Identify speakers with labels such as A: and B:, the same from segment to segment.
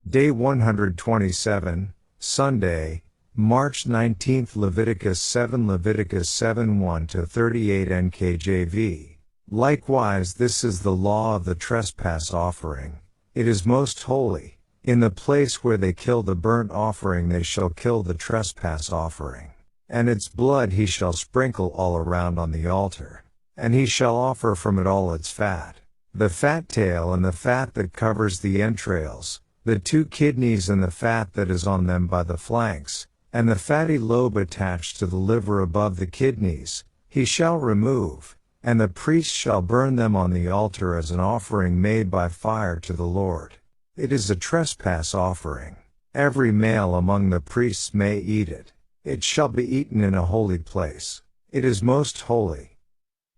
A: Day 127, Sunday, March 19th. Leviticus 7 1-38 NKJV. Likewise this is the law of the trespass offering. It is most holy. In the place where they kill the burnt offering they shall kill the trespass offering. And its blood he shall sprinkle all around on the altar. And he shall offer from it all its fat. The fat tail and the fat that covers the entrails, the 2 kidneys and the fat that is on them by the flanks, and the fatty lobe attached to the liver above the kidneys, he shall remove, and the priest shall burn them on the altar as an offering made by fire to the Lord. It is a trespass offering. Every male among the priests may eat it. It shall be eaten in a holy place. It is most holy.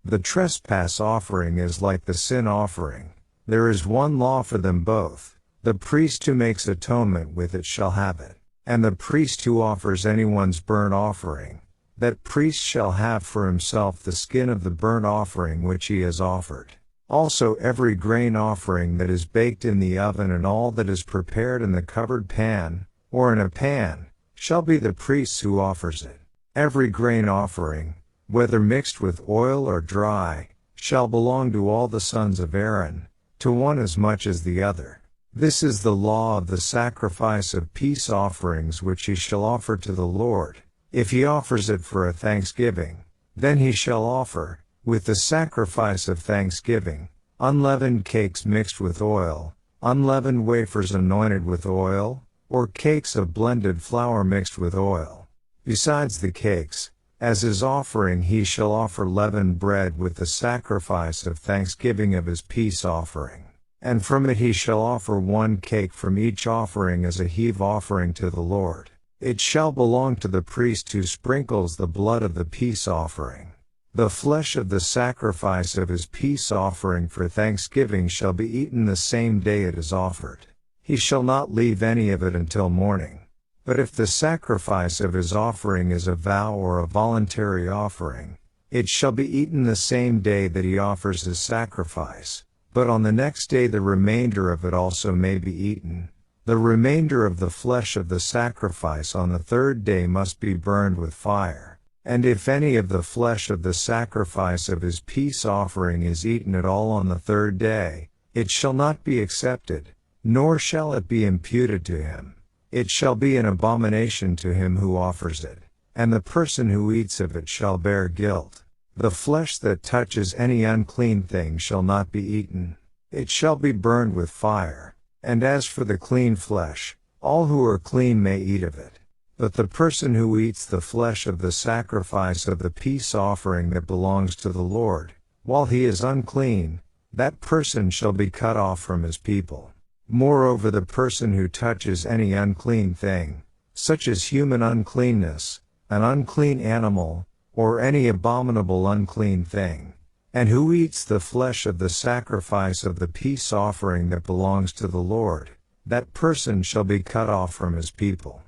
A: The trespass offering is like the sin offering. There is one law for them both. The priest who makes atonement with it shall have it. And the priest who offers anyone's burnt offering, that priest shall have for himself the skin of the burnt offering which he has offered. Also every grain offering that is baked in the oven and all that is prepared in the covered pan, or in a pan, shall be the priest's who offers it. Every grain offering, whether mixed with oil or dry, shall belong to all the sons of Aaron, to one as much as the other. This is the law of the sacrifice of peace offerings which he shall offer to the Lord. If he offers it for a thanksgiving, then he shall offer, with the sacrifice of thanksgiving, unleavened cakes mixed with oil, unleavened wafers anointed with oil, or cakes of blended flour mixed with oil. Besides the cakes, as his offering he shall offer leavened bread with the sacrifice of thanksgiving of his peace offering. And from it he shall offer 1 cake from each offering as a heave offering to the Lord. It shall belong to the priest who sprinkles the blood of the peace offering. The flesh of the sacrifice of his peace offering for thanksgiving shall be eaten the same day it is offered. He shall not leave any of it until morning. But if the sacrifice of his offering is a vow or a voluntary offering, it shall be eaten the same day that he offers his sacrifice. But on the next day the remainder of it also may be eaten. The remainder of the flesh of the sacrifice on the 3rd day must be burned with fire. And if any of the flesh of the sacrifice of his peace offering is eaten at all on the 3rd day, it shall not be accepted, nor shall it be imputed to him. It shall be an abomination to him who offers it, and the person who eats of it shall bear guilt. The flesh that touches any unclean thing shall not be eaten. It shall be burned with fire. And as for the clean flesh, all who are clean may eat of it. But the person who eats the flesh of the sacrifice of the peace offering that belongs to the Lord, while he is unclean, that person shall be cut off from his people. Moreover, the person who touches any unclean thing, such as human uncleanness, an unclean animal, or any abominable unclean thing, and who eats the flesh of the sacrifice of the peace offering that belongs to the Lord, that person shall be cut off from his people.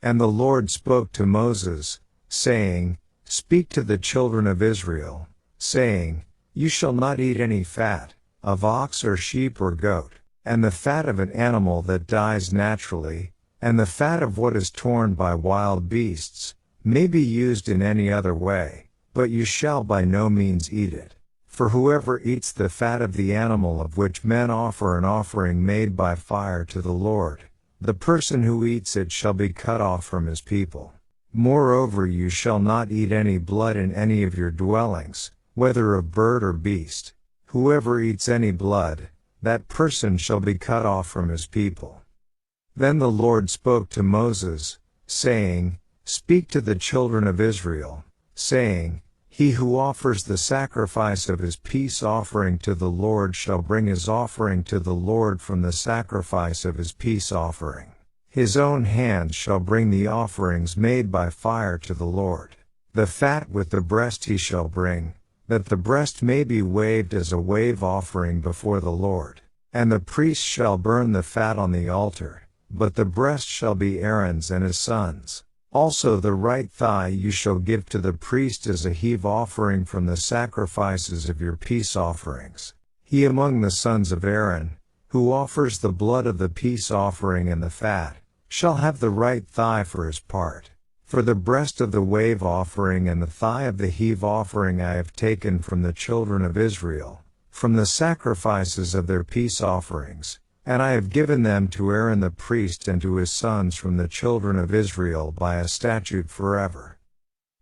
A: And the Lord spoke to Moses, saying, Speak to the children of Israel, saying, You shall not eat any fat, of ox or sheep or goat, and the fat of an animal that dies naturally, and the fat of what is torn by wild beasts, may be used in any other way, but you shall by no means eat it. For whoever eats the fat of the animal of which men offer an offering made by fire to the Lord, the person who eats it shall be cut off from his people. Moreover, you shall not eat any blood in any of your dwellings, whether of bird or beast. Whoever eats any blood, that person shall be cut off from his people. Then the Lord spoke to Moses, saying, Speak to the children of Israel, saying, He who offers the sacrifice of his peace offering to the Lord shall bring his offering to the Lord from the sacrifice of his peace offering. His own hands shall bring the offerings made by fire to the Lord. The fat with the breast he shall bring, that the breast may be waved as a wave offering before the Lord. And the priest shall burn the fat on the altar, but the breast shall be Aaron's and his sons'. Also the right thigh you shall give to the priest as a heave offering from the sacrifices of your peace offerings. He among the sons of Aaron, who offers the blood of the peace offering and the fat, shall have the right thigh for his part. For the breast of the wave offering and the thigh of the heave offering I have taken from the children of Israel, from the sacrifices of their peace offerings, and I have given them to Aaron the priest and to his sons from the children of Israel by a statute forever.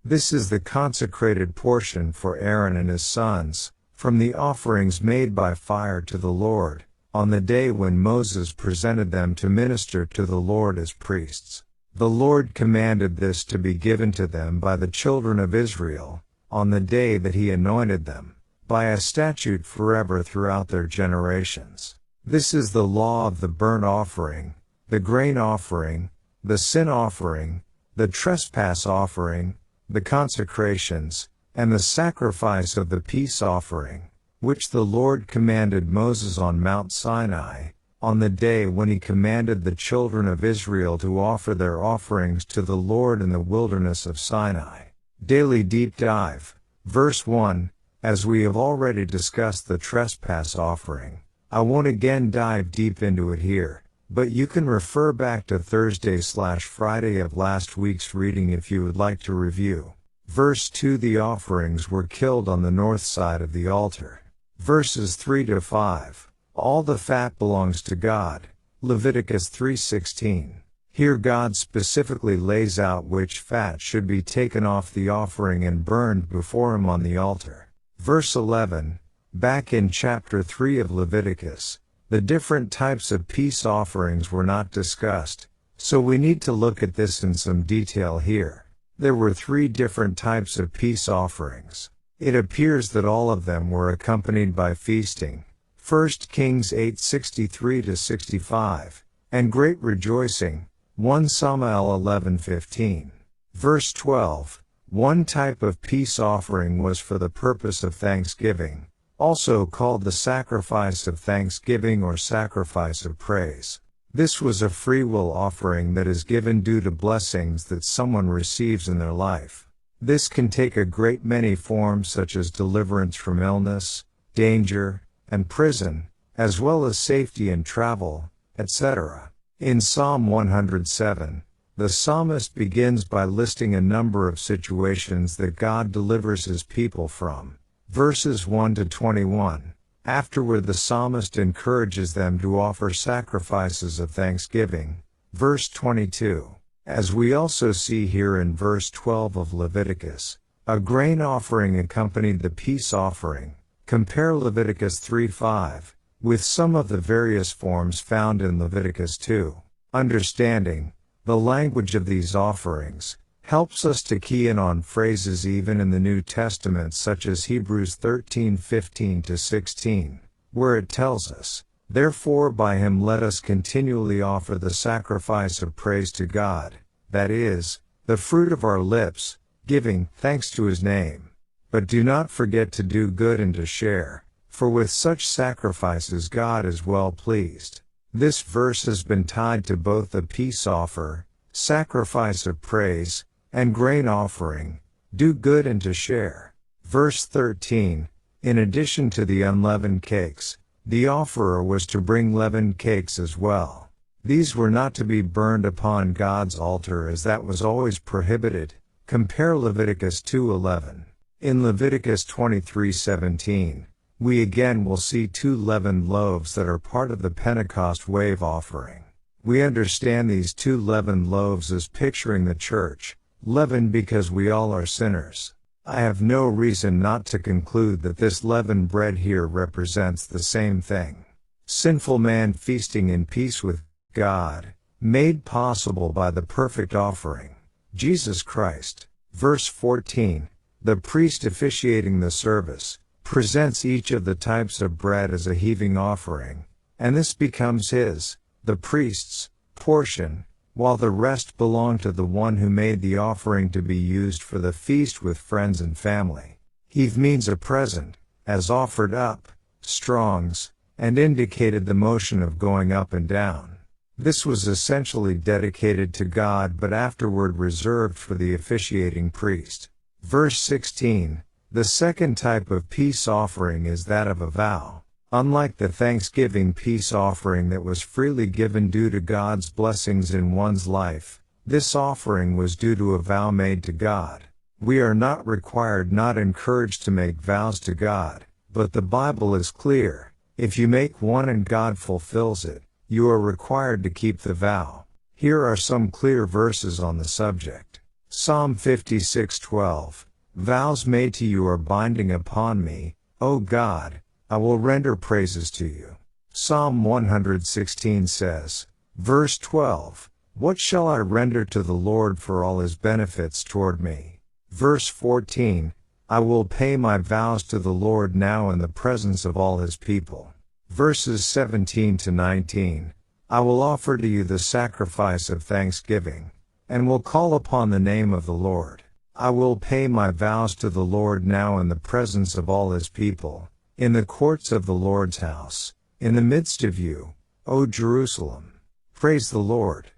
A: This is the consecrated portion for Aaron and his sons, from the offerings made by fire to the Lord, on the day when Moses presented them to minister to the Lord as priests. The Lord commanded this to be given to them by the children of Israel, on the day that he anointed them, by a statute forever throughout their generations. This is the law of the burnt offering, the grain offering, the sin offering, the trespass offering, the consecrations, and the sacrifice of the peace offering, which the Lord commanded Moses on Mount Sinai, on the day when he commanded the children of Israel to offer their offerings to the Lord in the wilderness of Sinai. Daily Deep Dive. Verse 1, as we have already discussed the trespass offering, I won't again dive deep into it here, but you can refer back to Thursday/Friday of last week's reading if you would like to review. Verse 2, the offerings were killed on the north side of the altar. Verses 3 to 5. All the fat belongs to God. Leviticus 3:16. Here God specifically lays out which fat should be taken off the offering and burned before him on the altar. Verse 11. Back in chapter 3 of Leviticus, the different types of peace offerings were not discussed, so we need to look at this in some detail here. There were 3 different types of peace offerings. It appears that all of them were accompanied by feasting. 1 Kings 8:63-65, and great rejoicing. 1 Samuel 11:15. Verse 12. One type of peace offering was for the purpose of thanksgiving, also called the sacrifice of thanksgiving or sacrifice of praise. This was a free will offering that is given due to blessings that someone receives in their life. This can take a great many forms such as deliverance from illness, danger, and prison, as well as safety in travel, etc. In Psalm 107, the psalmist begins by listing a number of situations that God delivers his people from. Verses 1 to 21. Afterward the psalmist encourages them to offer sacrifices of thanksgiving. Verse 22. As we also see here in verse 12 of Leviticus, a grain offering accompanied the peace offering. Compare Leviticus 3:5, with some of the various forms found in Leviticus 2. Understanding the language of these offerings helps us to key in on phrases even in the New Testament such as Hebrews 13:15-16, where it tells us, therefore by him let us continually offer the sacrifice of praise to God, that is, the fruit of our lips, giving thanks to his name. But do not forget to do good and to share, for with such sacrifices God is well pleased. This verse has been tied to both the peace offer, sacrifice of praise, and grain offering, do good and to share. Verse 13, in addition to the unleavened cakes, the offerer was to bring leavened cakes as well. These were not to be burned upon God's altar as that was always prohibited. Compare Leviticus 2:11. In Leviticus 23:17, we again will see 2 leavened loaves that are part of the Pentecost wave offering. We understand these 2 leavened loaves as picturing the church, leavened because we all are sinners. I have no reason not to conclude that this leavened bread here represents the same thing. Sinful man feasting in peace with God, made possible by the perfect offering, Jesus Christ. Verse 14, the priest officiating the service, presents each of the types of bread as a heaving offering, and this becomes his, the priest's, portion, while the rest belong to the one who made the offering to be used for the feast with friends and family. Heave means a present, as offered up, Strong's, and indicated the motion of going up and down. This was essentially dedicated to God but afterward reserved for the officiating priest. Verse 16, the second type of peace offering is that of a vow. Unlike the Thanksgiving peace offering that was freely given due to God's blessings in one's life, this offering was due to a vow made to God. We are not required, not encouraged to make vows to God, but the Bible is clear. If you make one and God fulfills it, you are required to keep the vow. Here are some clear verses on the subject. Psalm 56:12. Vows made to you are binding upon me, O God, I will render praises to you. Psalm 116 says, verse 12, what shall I render to the Lord for all his benefits toward me? Verse 14, I will pay my vows to the Lord now in the presence of all his people. Verses 17 to 19, I will offer to you the sacrifice of thanksgiving, and will call upon the name of the Lord. I will pay my vows to the Lord now in the presence of all his people, in the courts of the Lord's house, in the midst of you, O Jerusalem. Praise the Lord.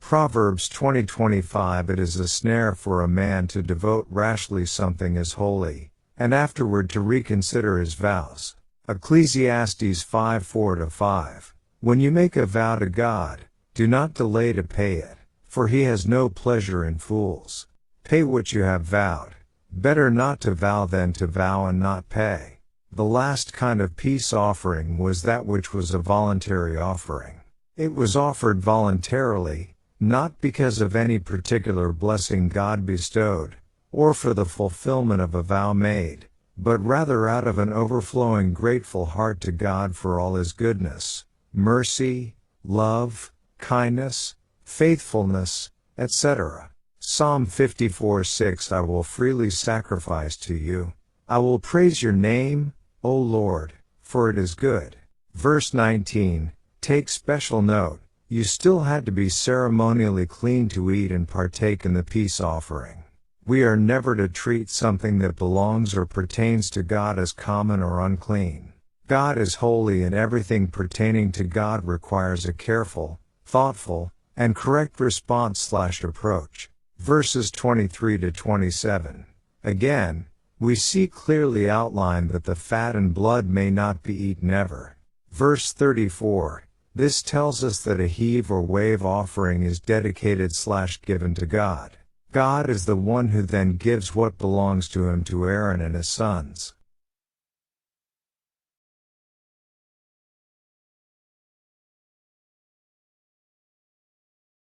A: Proverbs 20:25 It is a snare for a man to devote rashly something as holy, and afterward to reconsider his vows. Ecclesiastes 5:4-5 When you make a vow to God, do not delay to pay it, for he has no pleasure in fools. Pay what you have vowed. Better not to vow than to vow and not pay. The last kind of peace offering was that which was a voluntary offering. It was offered voluntarily, not because of any particular blessing God bestowed, or for the fulfillment of a vow made, but rather out of an overflowing grateful heart to God for all his goodness, mercy, love, kindness, faithfulness, etc. Psalm 54:6 I will freely sacrifice to you. I will praise your name, O Lord, for it is good. Verse 19, take special note, you still had to be ceremonially clean to eat and partake in the peace offering. We are never to treat something that belongs or pertains to God as common or unclean. God is holy and everything pertaining to God requires a careful, thoughtful, and correct response/approach. Verses 23 to 27. Again, we see clearly outlined that the fat and blood may not be eaten ever. Verse 34. This tells us that a heave or wave offering is dedicated/given to God. God is the one who then gives what belongs to him to Aaron and his sons.